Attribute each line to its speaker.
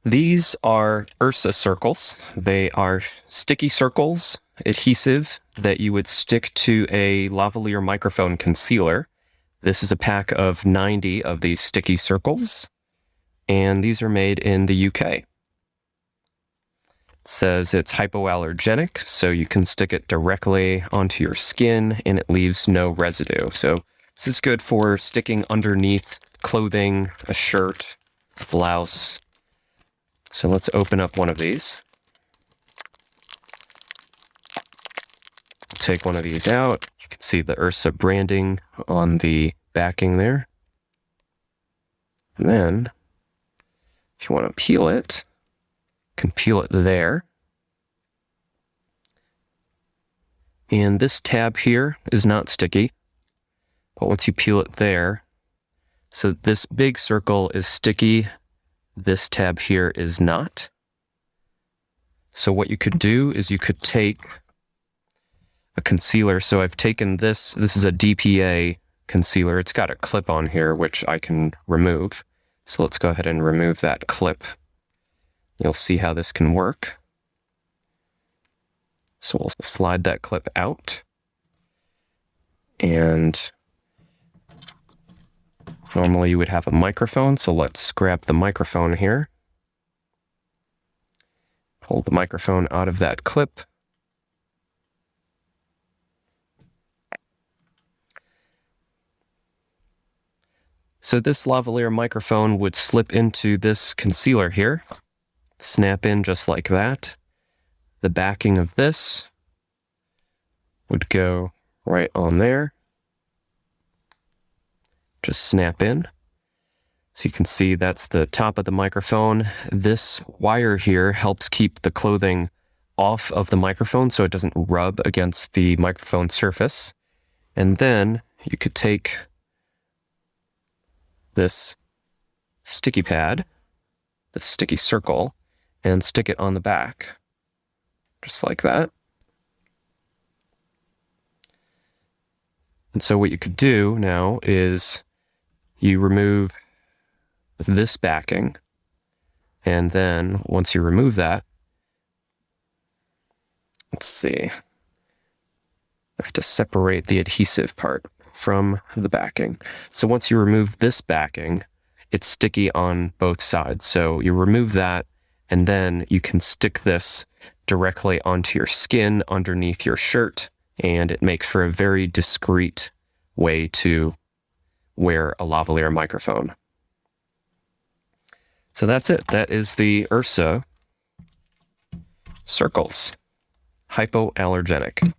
Speaker 1: These are URSA circles. They are sticky circles, adhesive, that you would stick to a lavalier microphone concealer. This is a pack of 90 of these sticky circles, and these are made in the UK. It says it's hypoallergenic, so you can stick it directly onto your skin and it leaves no residue. So this is good for sticking underneath clothing, a shirt, a blouse. So let's open up one of these. Take one of these out. You can see the URSA branding on the backing there. And then, if you want to peel it, you can peel it there. And this tab here is not sticky, but once you peel it there, so this big circle is sticky, this tab here is not. So what you could do is you could take a concealer. So I've taken this is a DPA concealer. It's got a clip on here, which I can remove. So let's go ahead and remove that clip. You'll see how this can work. So we'll slide that clip out. And normally you would have a microphone, so let's grab the microphone here. Pull the microphone out of that clip. So this lavalier microphone would slip into this concealer here, snap in just like that. The backing of this would go right on there. Just snap in. So you can see that's the top of the microphone. This wire here helps keep the clothing off of the microphone so it doesn't rub against the microphone surface. And then you could take this sticky pad, the sticky circle, and stick it on the back. Just like that. And so what you could do now is you remove this backing, and then once you remove that, let's see, I have to separate the adhesive part from the backing. So once you remove this backing, it's sticky on both sides. So you remove that, and then you can stick this directly onto your skin underneath your shirt, and it makes for a very discreet way to wear a lavalier microphone. So that's it. That is the URSA circles. Hypoallergenic.